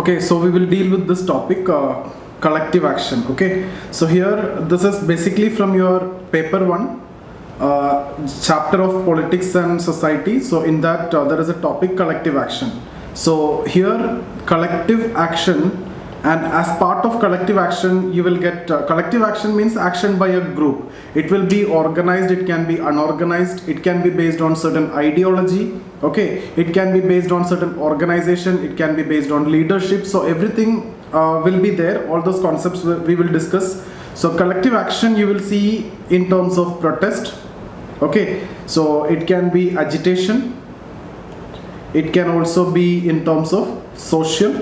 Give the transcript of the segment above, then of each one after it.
Okay, so we will deal with this topic, collective action. Okay, so here this is basically from your paper 1, chapter of politics and society. So in that there is a topic collective action. So here collective action, and as part of collective action you will get collective action means action by a group. It will be organized, it can be unorganized, it can be based on certain ideology, okay, it can be based on certain organization, it can be based on leadership. So everything will be there, all those concepts we will discuss. So collective action you will see in terms of protest, okay, so it can be agitation, it can also be in terms of social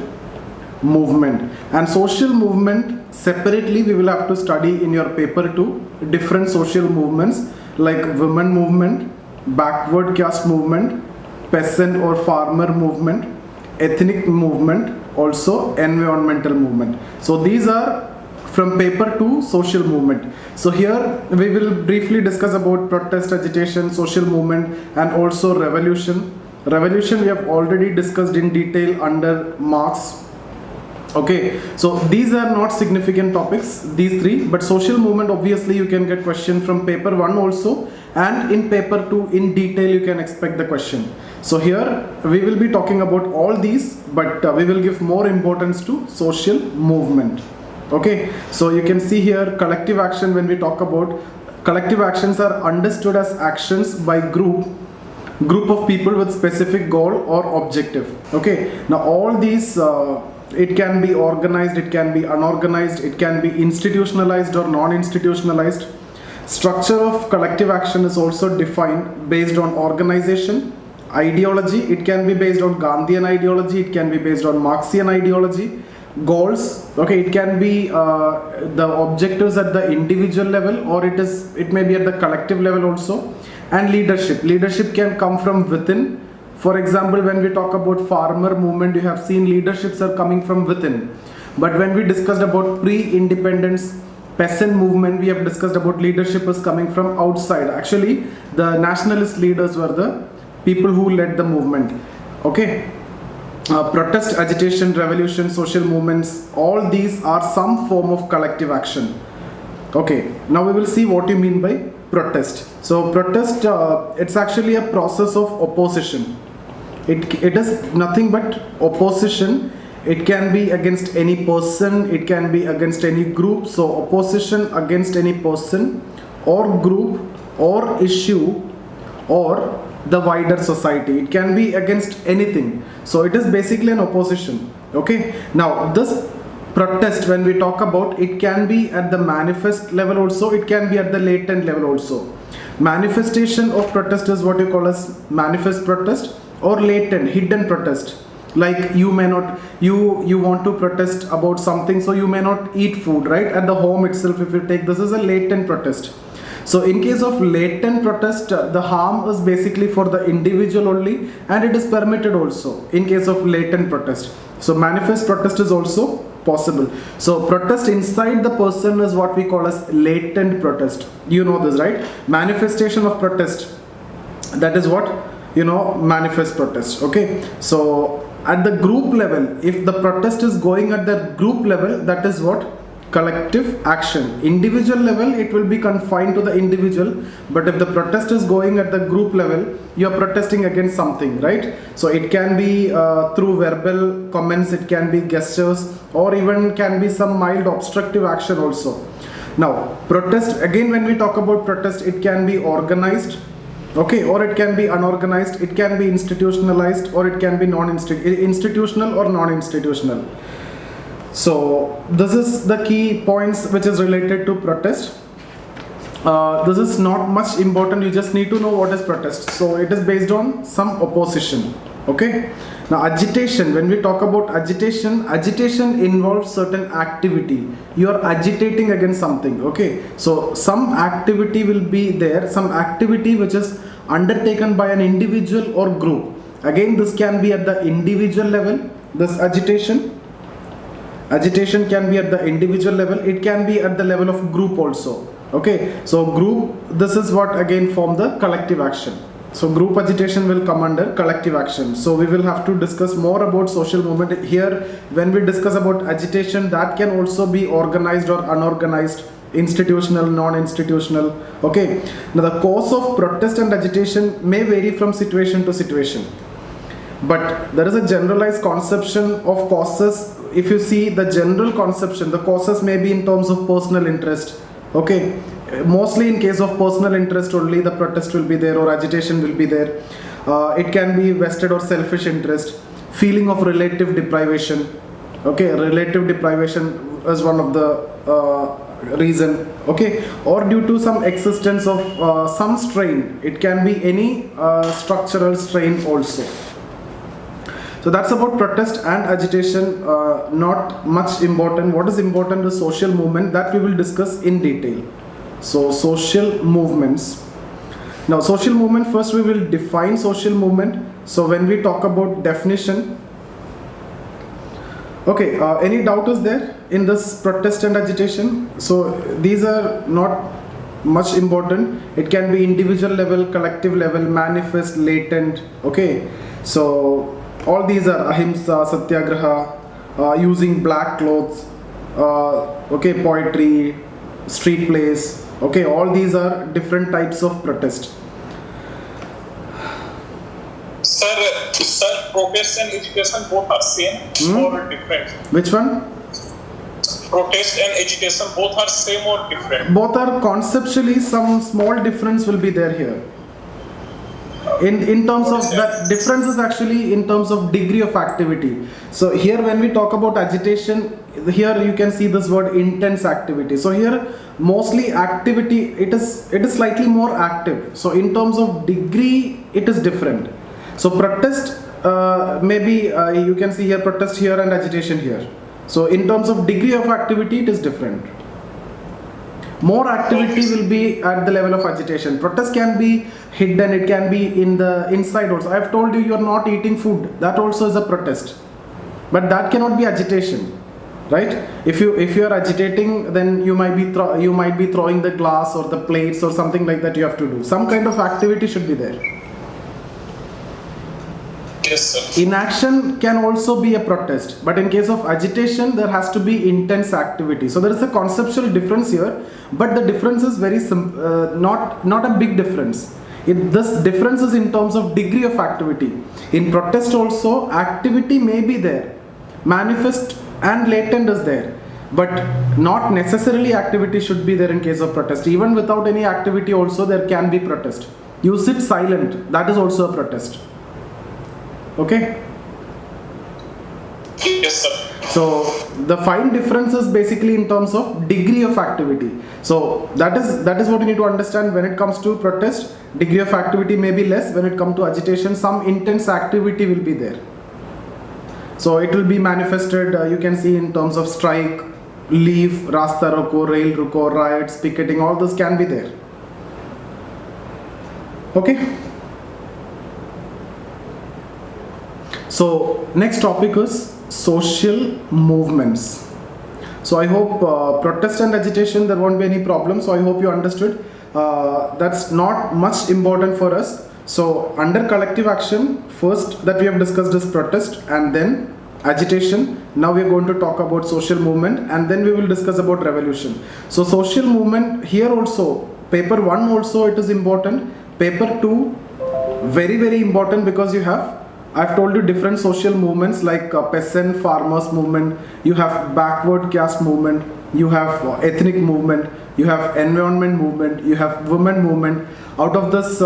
movement. And social movement separately we will have to study in your paper 2 different social movements like women movement, backward caste movement, peasant or farmer movement, ethnic movement, also environmental movement. So these are from paper 2 social movement. So here we will briefly discuss about protest, agitation, social movement, and also revolution. Revolution we have already discussed in detail under Marx. Okay, so these are not significant topics, these three, but social movement obviously you can get question from paper 1 also, and in paper 2 in detail you can expect the question. So here we will be talking about all these, but we will give more importance to social movement. Okay, so you can see here collective action. When we talk about collective actions are understood as actions by group of people with specific goal or objective. Okay, now all these it can be organized, it can be unorganized, it can be institutionalized or non-institutionalized. Structure of collective action is also defined based on organization, ideology. It can be based on Gandhian ideology, it can be based on Marxian ideology. Goals, okay, it can be the objectives at the individual level, or it may be at the collective level also. And leadership can come from within. For example, when we talk about farmer movement, you have seen leaderships are coming from within. But when we discussed about pre-independence peasant movement, we have discussed about leadership is coming from outside. Actually, the nationalist leaders were the people who led the movement. Okay, protest, agitation, revolution, social movements, all these are some form of collective action. Okay, now we will see what you mean by protest. So protest, it's actually a process of opposition. It is nothing but opposition. It can be against any person, it can be against any group. So opposition against any person or group or issue or the wider society. It can be against anything. So it is basically an opposition. Okay, now this protest, when we talk about, it can be at the manifest level also, it can be at the latent level also. Manifestation of protest is what you call as manifest protest, or latent, hidden protest. Like you may not, you want to protest about something, so you may not eat food, right? At the home itself, if you take, this is a latent protest. So in case of latent protest, the harm is basically for the individual only, and it is permitted also in case of latent protest. So manifest protest is also possible. So protest inside the person is what we call as latent protest. You know this, right? Manifestation of protest, that is what, you know, manifest protest. Okay, so at the group level, if the protest is going at the group level, that is what collective action. Individual level, it will be confined to the individual, but if the protest is going at the group level, you are protesting against something, right? So it can be through verbal comments, it can be gestures, or even can be some mild obstructive action also. Now protest, again when we talk about protest, it can be organized, okay, or it can be unorganized, it can be institutionalized, or it can be institutional or non-institutional. So this is the key points which is related to protest. This is not much important, you just need to know what is protest. So it is based on some opposition. Okay, now agitation, when we talk about agitation involves certain activity. You are agitating against something. Okay, so some activity will be there, some activity which is undertaken by an individual or group. Again, this can be at the individual level, this agitation can be at the individual level, it can be at the level of group also. Okay, so group, this is what again form the collective action. So group agitation will come under collective action. So we will have to discuss more about social movement. Here, when we discuss about agitation, that can also be organized or unorganized, institutional, non-institutional. Okay. Now the cause of protest and agitation may vary from situation to situation. But there is a generalized conception of causes. If you see the general conception, the causes may be in terms of personal interest. Okay. Mostly in case of personal interest only the protest will be there or agitation will be there. It can be vested or selfish interest, feeling of relative deprivation. Okay, relative deprivation is one of the reason. Okay, or due to some existence of some strain. It can be any structural strain also. So that's about protest and agitation. Not much important. What is important is social movement, that we will discuss in detail. So social movements. Now social movement, first we will define social movement. So when we talk about definition, okay, any doubt is there in this protest and agitation? So these are not much important. It can be individual level, collective level, manifest, latent. Okay, so all these are ahimsa, satyagraha, using black clothes, okay, poetry, street plays. Okay, all these are different types of protest. Sir, protest and agitation both are same or different? Which one? Protest and agitation both are same or different? Both are conceptually, some small difference will be there here. In terms of that difference is actually in terms of degree of activity. So here when we talk about agitation, here you can see this word intense activity. So here mostly activity, it is slightly more active. So in terms of degree it is different. So protest maybe you can see here protest here and agitation here. So in terms of degree of activity it is different. More activity will be at the level of agitation. Protest can be hidden, it can be in the inside also. I have told you are not eating food, that also is a protest. But that cannot be agitation, right? If you are agitating, then you might be throwing the glass or the plates or something like that you have to do. Some kind of activity should be there. Yes, sir. Inaction can also be a protest, but in case of agitation there has to be intense activity. So there is a conceptual difference here, but the difference is very not a big difference. This difference is in terms of degree of activity. In protest also activity may be there, manifest and latent is there, but not necessarily activity should be there in case of protest. Even without any activity also there can be protest. You sit silent, that is also a protest. Okay? Yes, sir. So the fine difference is basically in terms of degree of activity. So that is what you need to understand when it comes to protest. Degree of activity may be less. When it comes to agitation, some intense activity will be there. So it will be manifested, you can see in terms of strike, leave, rasta roko, rail roko, riots, picketing, all this can be there. Okay? So next topic is social movements. So I hope protest and agitation there won't be any problem. So I hope you understood. That's not much important for us. So under collective action, first that we have discussed is protest and then agitation. Now we are going to talk about social movement and then we will discuss about revolution. So social movement here also, paper 1 also it is important. Paper 2 very important because you have, I've told you different social movements like peasant farmers movement, you have backward caste movement, you have ethnic movement, you have environment movement, you have women movement. Out of this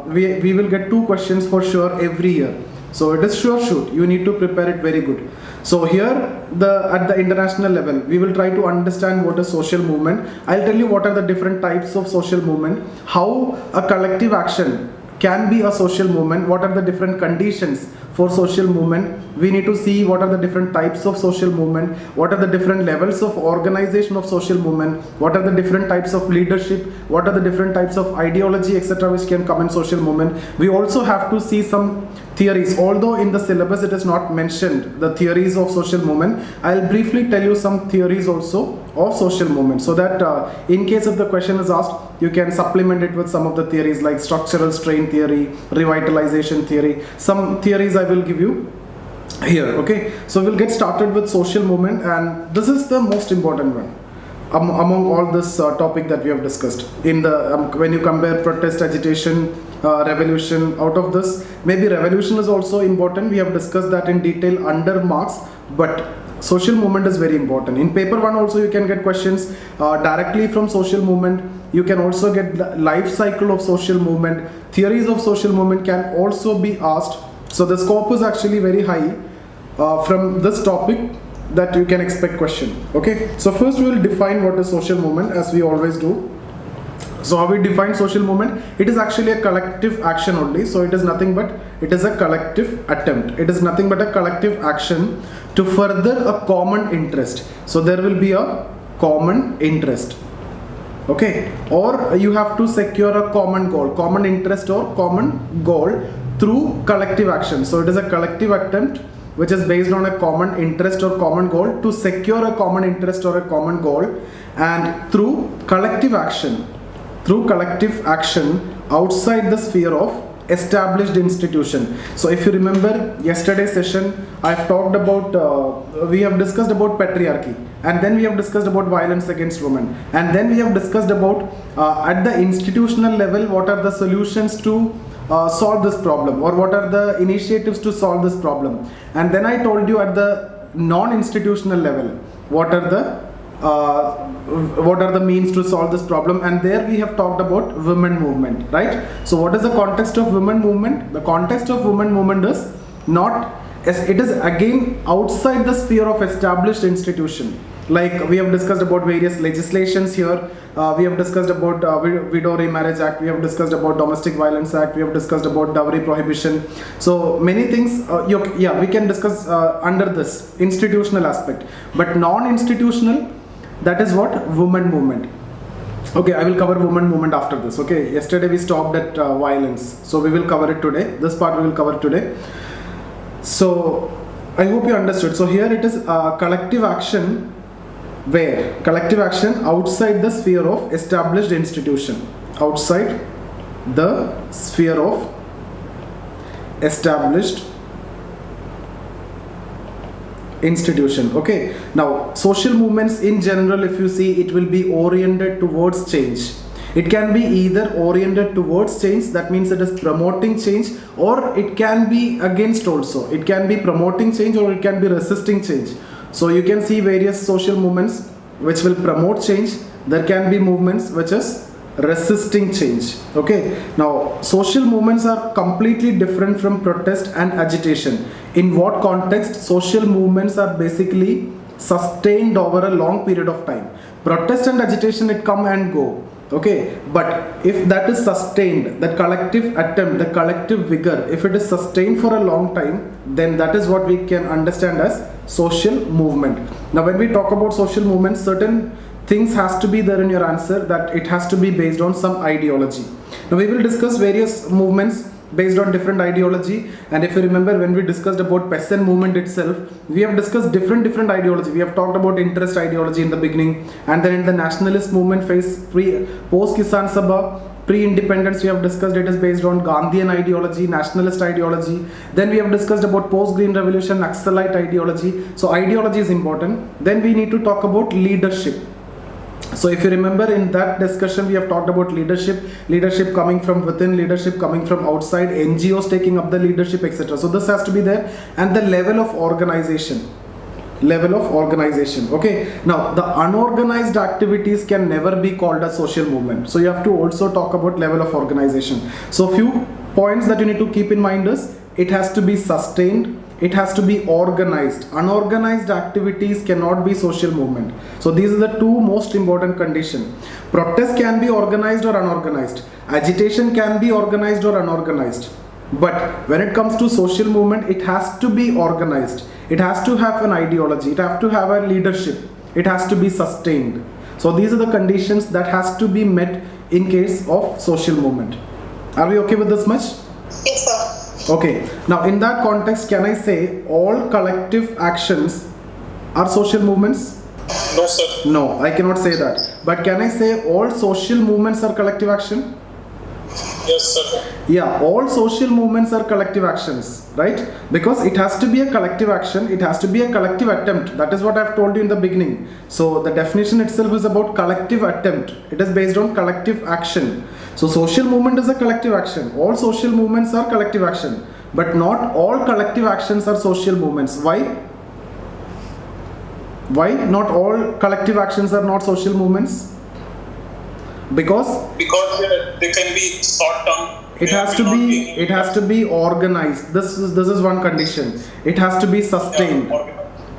we will get 2 questions for sure every year. So it is sure shoot, you need to prepare it very good. So here at the international level we will try to understand what is social movement. I'll tell you what are the different types of social movement, how a collective action can be a social movement, what are the different conditions for social movement. We need to see what are the different types of social movement, what are the different levels of organization of social movement, what are the different types of leadership, what are the different types of ideology, etc., which can come in social movement. We also have to see some theories. Although in the syllabus it is not mentioned the theories of social movement, I'll briefly tell you some theories also of social movement, so that in case if the question is asked, you can supplement it with some of the theories like structural strain theory, revitalization theory. Some theories I will give you here. Okay, so we'll get started with social movement, and this is the most important one among all this topic that we have discussed. In the when you compare protest, agitation, revolution, out of this maybe revolution is also important. We have discussed that in detail under marks, but social movement is very important. In paper 1 also you can get questions directly from social movement. You can also get the life cycle of social movement. Theories of social movement can also be asked. So the scope is actually very high from this topic, that you can expect question. Okay, so first we will define what is social movement, as we always do. So how we define social movement? It is actually a collective action only. So it is nothing but, it is a collective attempt. It is nothing but a collective action to further a common interest. So there will be a common interest. Okay, or you have to secure a common goal, common interest or common goal through collective action. So it is a collective attempt which is based on a common interest or common goal to secure a common interest or a common goal, and through collective action outside the sphere of established institution. So if you remember yesterday's session, I've talked about, we have discussed about patriarchy, and then we have discussed about violence against women, and then we have discussed about at the institutional level what are the solutions to solve this problem, or what are the initiatives to solve this problem. And then I told you at the non-institutional level what are the means to solve this problem, and there we have talked about women movement, right? So what is the context of women movement? The context of women movement is not, it is again outside the sphere of established institution. Like we have discussed about various legislations here. We have discussed about Widow Remarriage Act, we have discussed about Domestic Violence Act, we have discussed about dowry prohibition. So many things, we can discuss under this institutional aspect. But non-institutional, that is what? Women movement. Okay, I will cover women movement after this. Okay, yesterday we stopped at violence, so we will cover it today. This part we will cover today. So I hope you understood. So here it is collective action. Where? Collective action outside the sphere of established institution. Outside the sphere of established institution. Okay. Now, social movements in general, if you see, it will be oriented towards change. It can be either oriented towards change, that means it is promoting change, or it can be against also. It can be promoting change, or it can be resisting change. So you can see various social movements which will promote change. There can be movements which is resisting change. Okay. Now social movements are completely different from protest and agitation. In what context? Social movements are basically sustained over a long period of time. Protest and agitation, it come and go. Okay, but if that is sustained, that collective attempt, the collective vigor, if it is sustained for a long time, then that is what we can understand as social movement. Now when we talk about social movement, certain things has to be there in your answer, that it has to be based on some ideology. Now we will discuss various movements based on different ideology, and if you remember when we discussed about peasant movement itself, we have discussed different ideology. We have talked about interest ideology in the beginning, and then in the nationalist movement phase, post Kisan Sabha, pre-independence, we have discussed it is based on Gandhian ideology, nationalist ideology. Then we have discussed about post-green revolution, Naxalite ideology. So ideology is important. Then we need to talk about leadership. So if you remember in that discussion, we have talked about leadership coming from within, leadership coming from outside, NGOs taking up the leadership, etc. So this has to be there, and the level of organization. Okay. Now the unorganized activities can never be called a social movement. So you have to also talk about level of organization. So few points that you need to keep in mind is, it has to be sustained. It has to be organized. Unorganized activities cannot be social movement. So these are the two most important conditions. Protest can be organized or unorganized. Agitation can be organized or unorganized. But when it comes to social movement, it has to be organized. It has to have an ideology. It has to have a leadership. It has to be sustained. So these are the conditions that has to be met in case of social movement. Are we okay with this much? Yes, sir. Okay, now in that context, can I say all collective actions are social movements? No, sir. No, I cannot say that. But can I say all social movements are collective action? Yes, sir. Yeah, all social movements are collective actions, right? Because it has to be a collective action, it has to be a collective attempt. That is what I've told you in the beginning. So the definition itself is about collective attempt. It is based on collective action. So social movement is a collective action. All social movements are collective action. But not all collective actions are social movements. Why? Why not all collective actions are not social movements? Because they can be short term. it has to be organized. This is one condition. It has to be sustained.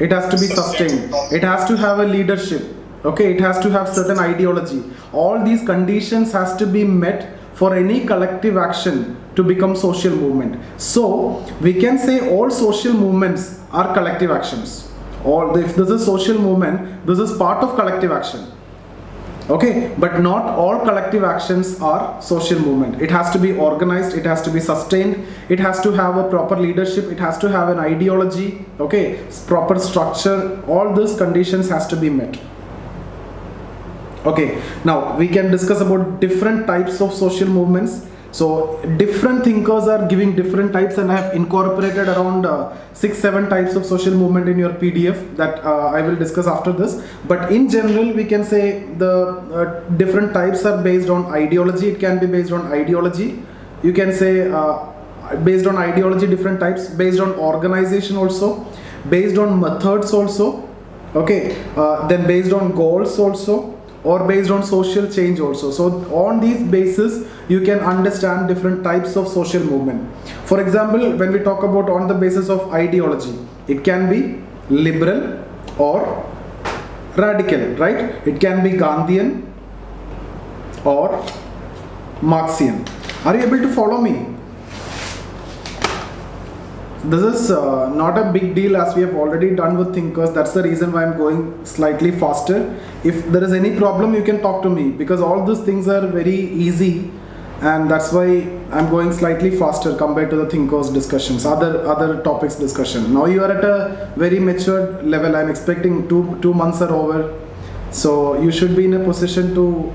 It has to be sustained. It has to have a leadership. Okay, it has to have certain ideology. All these conditions has to be met for any collective action to become social movement. So we can say all social movements are collective actions. Or if this is social movement, this is part of collective action. Okay, but not all collective actions are social movement. It has to be organized, it has to be sustained, it has to have a proper leadership, it has to have an ideology, okay, proper structure. All these conditions has to be met. Okay, now we can discuss about different types of social movements. So different thinkers are giving different types, and I have incorporated around 6-7 types of social movement in your PDF that I will discuss after this. But in general, we can say the different types are based on ideology. It can be based on ideology. You can say based on ideology, different types, based on organization also, based on methods also, okay, then based on goals also, or based on social change also. So on these basis you can understand different types of social movement. For example, when we talk about on the basis of ideology, it can be liberal or radical, right? It can be Gandhian or Marxian. Are you able to follow me? This is not a big deal, as we have already done with thinkers. That's the reason why I'm going slightly faster. If there is any problem, you can talk to me, because all these things are very easy, and that's why I'm going slightly faster compared to the thinkers discussions, other topics discussion. Now you are at a very matured level. I'm expecting two months are over, so you should be in a position to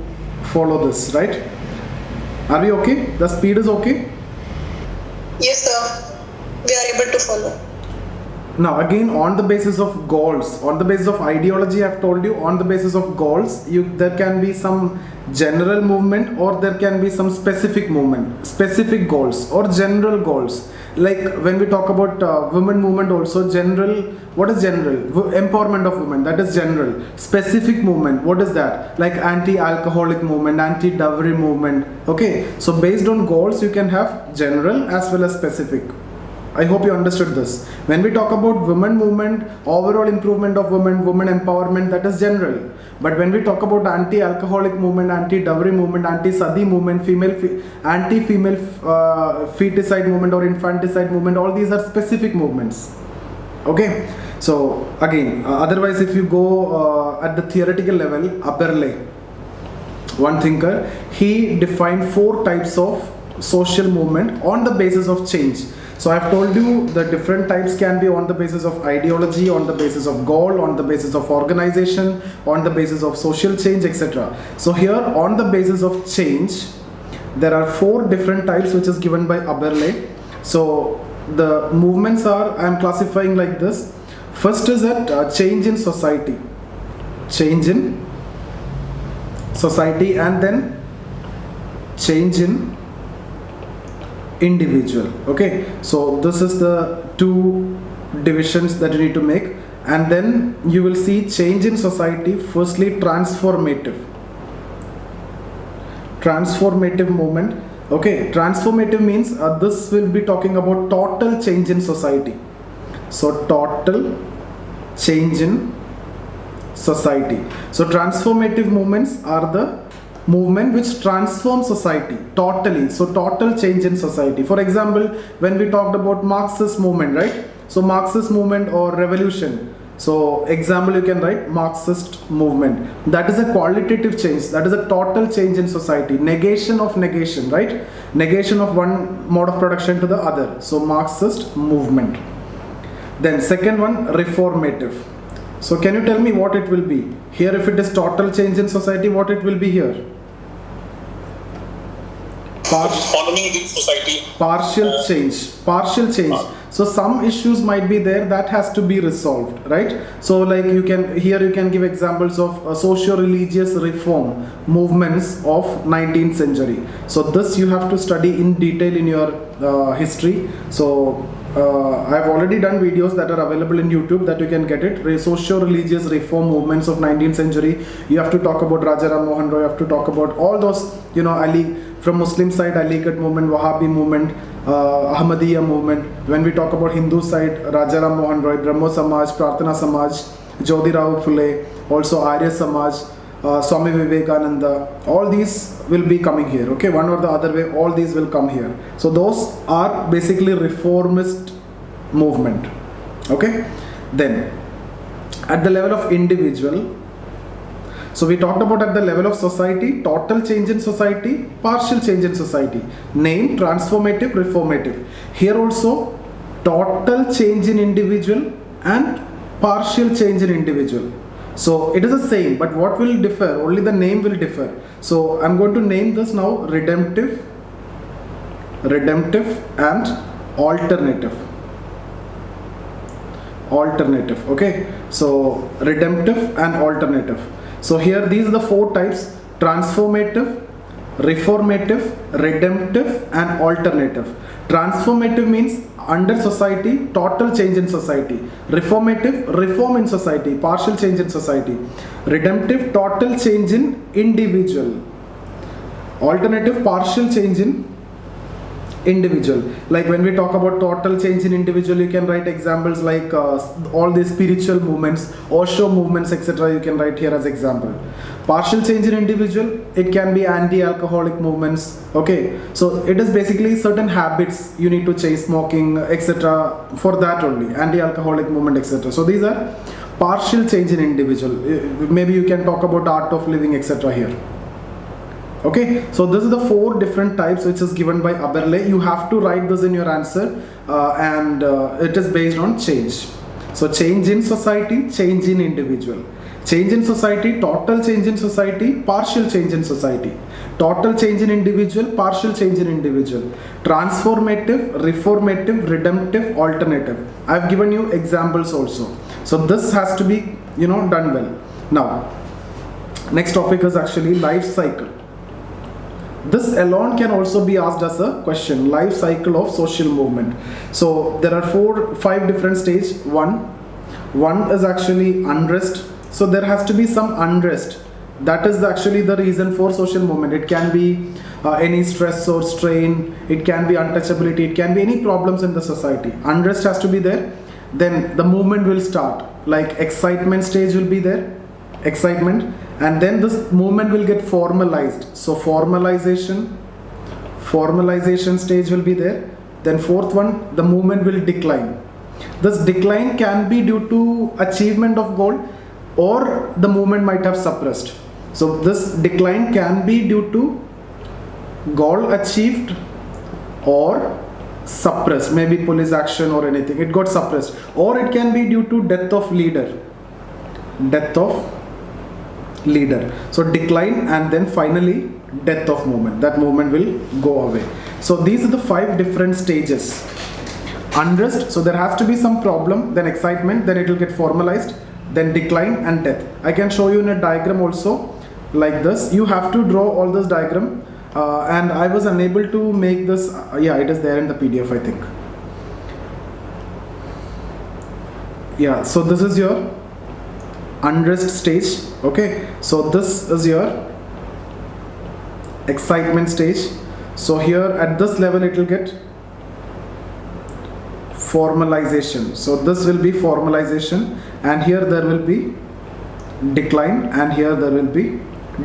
follow this, right? Are we okay? The speed is okay? Yes, sir. We are able to follow. Now again, on the basis of goals, on the basis of ideology, I've told you, on the basis of goals, there can be some general movement, or there can be some specific movement, specific goals or general goals. Like when we talk about women movement also, general, what is general? Empowerment of women, that is general. Specific movement, what is that? Like anti-alcoholic movement, anti-dowry movement. Okay, so based on goals you can have general as well as specific. I hope you understood this. When we talk about women movement, overall improvement of women, women empowerment, that is general. But when we talk about anti-alcoholic movement, anti-dowry movement, anti-sati movement, anti-female feticide movement or infanticide movement, all these are specific movements. Okay. So again, otherwise if you go at the theoretical level, Aberle, one thinker, he defined 4 types of social movement on the basis of change. So I have told you the different types can be on the basis of ideology, on the basis of goal, on the basis of organization, on the basis of social change, etc. So here on the basis of change, there are 4 different types which is given by Aberle. So the movements are, I am classifying like this. First is that change in society. Change in society, and then change in individual. Okay, so this is the 2 divisions that you need to make, and then you will see change in society. Firstly, transformative movement. Okay, transformative means this will be talking about total change in society. So total change in society. So transformative movements are the movement which transforms society totally. So total change in society. For example, when we talked about Marxist movement, right? So Marxist movement or revolution. So example, you can write Marxist movement. That is a qualitative change. That is a total change in society. Negation of negation, right? Negation of one mode of production to the other. So Marxist movement. Then second one, reformative. So can you tell me what it will be? Here if it is total change in society, what it will be here? Following the society. Partial change. So some issues might be there that has to be resolved, right? So like you can give examples of socio-religious reform movements of 19th century. So this you have to study in detail in your history. So I've already done videos that are available in YouTube that you can get it. Socio-religious reform movements of 19th century. You have to talk about Raja Ram Mohan Roy. You have to talk about all those, Ali from Muslim side, Aligarh movement, Wahhabi movement, Ahmadiyya movement. When we talk about Hindu side, Raja Ram Mohan Roy, Brahmo Samaj, Prarthana Samaj, Jyotirao Phule, also Arya Samaj, Swami Vivekananda. All these will be coming here. Okay, one or the other way, all these will come here. So those are basically reformist movement. Okay, then at the level of individual. So we talked about at the level of society, total change in society, partial change in society. Name, transformative, reformative. Here also, total change in individual and partial change in individual. So it is the same, but what will differ? Only the name will differ. So I'm going to name this now redemptive and alternative. Okay, so redemptive and alternative. So here these are the four types: transformative, reformative, redemptive and alternative. Transformative means under society, total change in society. Reformative, reform in society, partial change in society. Redemptive, total change in individual. Alternative, partial change in individual. Like when we talk about total change in individual, you can write examples like all these spiritual movements, Osho movements, etc. You can write here as example. Partial change in individual, it can be anti-alcoholic movements. Okay, so it is basically certain habits you need to change, smoking, etc. For that only, anti-alcoholic movement, etc. So these are partial change in individual. Maybe you can talk about art of living, etc. here. Okay, so this is the four different types which is given by Aberle. You have to write this in your answer and it is based on change. So change in society, change in individual. Change in society, total change in society, partial change in society. Total change in individual, partial change in individual. Transformative, reformative, redemptive, alternative. I have given you examples also. So this has to be, done well. Now, next topic is actually life cycle. This alone can also be asked as a question, life cycle of social movement. So there are 5 different stages. One is actually unrest. So there has to be some unrest. That is actually the reason for social movement. It can be any stress or strain. It can be untouchability. It can be any problems in the society. Unrest has to be there. Then the movement will start. Like excitement stage will be there. Excitement. And then this movement will get formalized. So formalization stage will be there. Then fourth one, the movement will decline. This decline can be due to achievement of goal or the movement might have suppressed. So this decline can be due to goal achieved or suppressed, maybe police action or anything, it got suppressed, or it can be due to death of leader. So decline and then finally death of movement. That movement will go away. So these are the 5 different stages. Unrest, so there has to be some problem, then excitement, then it will get formalized, then decline and death. I can show you in a diagram also like this. You have to draw all this diagram and I was unable to make this. Yeah, it is there in the PDF, I think. Yeah, so this is your unrest stage. Okay, so this is your excitement stage. So here at this level it will get formalization. So this will be formalization and here there will be decline and here there will be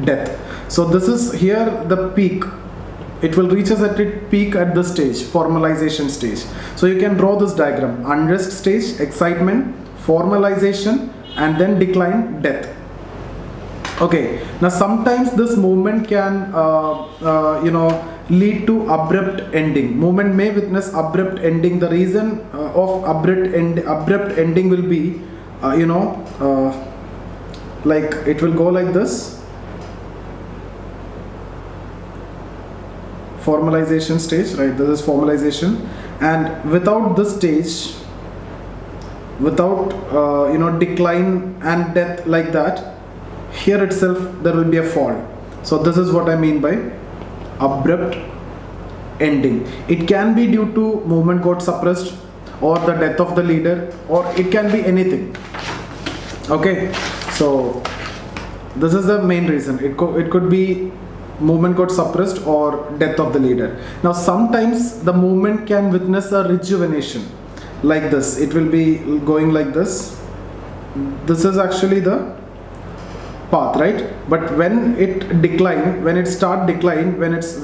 death. So this is here the peak. It will reach us at its peak at this stage, formalization stage. So you can draw this diagram: unrest stage, excitement, formalization, and then decline, death. Okay, now sometimes this movement can lead to abrupt ending. Movement may witness abrupt ending. The reason of abrupt ending will be like it will go like this: formalization stage, right? This is formalization, and without this stage, without decline and death like that, here itself there will be a fall. So this is what I mean by abrupt ending. It can be due to movement got suppressed, or the death of the leader, or it can be anything. Okay, so this is the main reason. It could be movement got suppressed or death of the leader. Now sometimes the movement can witness a rejuvenation like this. It will be going like this. This is actually the path, right? But when it decline, when its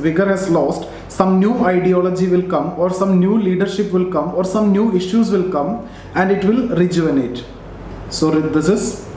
vigor has lost, some new ideology will come, or some new leadership will come, or some new issues will come, and it will rejuvenate. So this is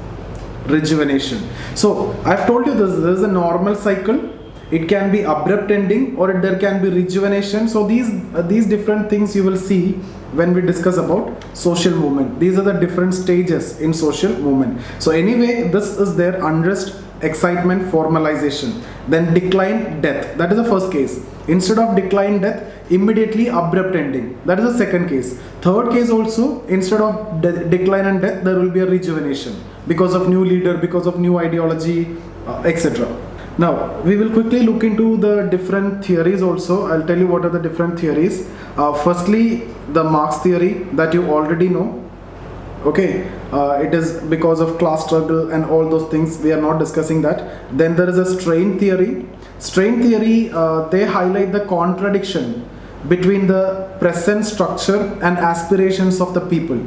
rejuvenation. So I've told you this is a normal cycle. It can be abrupt ending, or there can be rejuvenation. So these different things you will see when we discuss about social movement. These are the different stages in social movement. So anyway, this is their unrest, excitement, formalization, then decline, death. That is the first case. Instead of decline, death, immediately abrupt ending. That is the second case. Third case also, instead of decline and death, there will be a rejuvenation because of new leader, because of new ideology, etc. Now, we will quickly look into the different theories also. I'll tell you what are the different theories. Firstly, the Marx theory that you already know. Okay, it is because of class struggle and all those things. We are not discussing that. Then there is a strain theory. Strain theory, they highlight the contradiction between the present structure and aspirations of the people.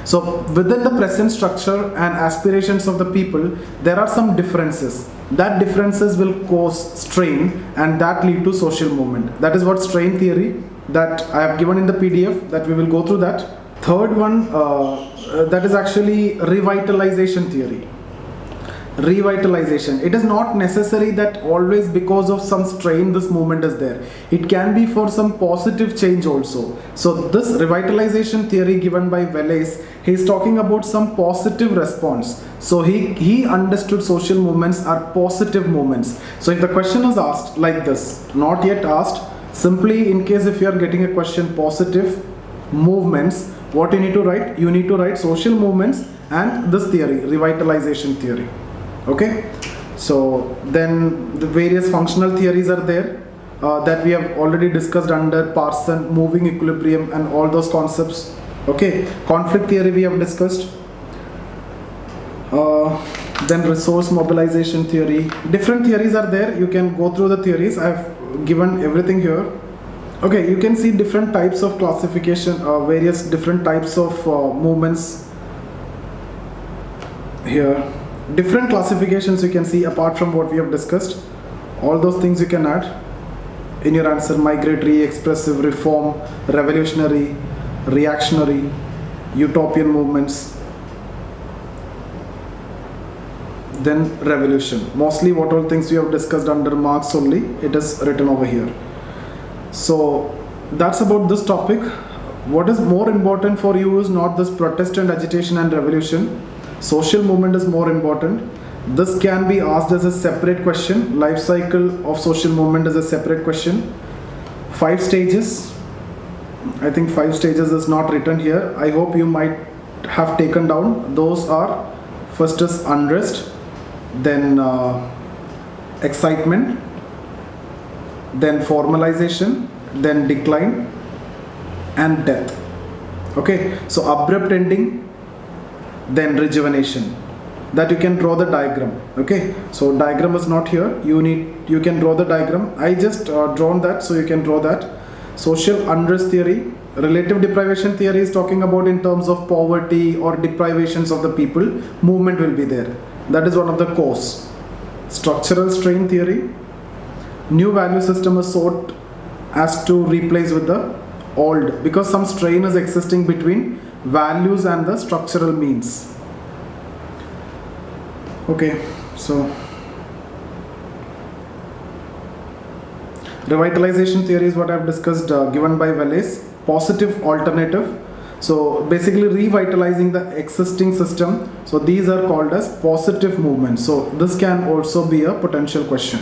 So within the present structure and aspirations of the people, there are some differences. That differences will cause strain, and that lead to social movement. That is what strain theory that I have given in the PDF, that we will go through that. Third one, that is actually revitalization theory. Revitalization. It is not necessary that always because of some strain this movement is there. It can be for some positive change also. So this revitalization theory given by Wallace, he is talking about some positive response. So he understood social movements are positive movements. So if the question is asked like this, not yet asked, simply in case if you are getting a question positive movements, what you need to write? You need to write social movements and this theory, revitalization theory. Okay, so then the various functional theories are there that we have already discussed under Parson, moving equilibrium, and all those concepts. Okay, conflict theory we have discussed. Then resource mobilization theory. Different theories are there. You can go through the theories. I have given everything here. Okay, you can see different types of classification, various different types of movements here. Different classifications you can see apart from what we have discussed. All those things you can add in your answer: migratory, expressive, reform, revolutionary, reactionary, utopian movements, then revolution. Mostly what all things we have discussed under Marx only, it is written over here. So that's about this topic. What is more important for you is not this Protestant agitation and revolution. Social movement is more important. This can be asked as a separate question. Life cycle of social movement is a separate question. 5 stages. I think 5 stages is not written here. I hope you might have taken down. Those are, first is unrest, then excitement, then formalization, then decline, and death. Okay, so abrupt ending, then rejuvenation. That you can draw the diagram. Okay, so diagram is not here. You can draw the diagram. I just drawn that, so you can draw that. Social unrest theory. Relative deprivation theory is talking about in terms of poverty or deprivations of the people. Movement will be there. That is one of the cause. Structural strain theory. New value system is sought as to replace with the old because some strain is existing between values and the structural means. Okay, so revitalization theory is what I've discussed, given by Wallace. Positive alternative. So basically revitalizing the existing system. So these are called as positive movements. So this can also be a potential question.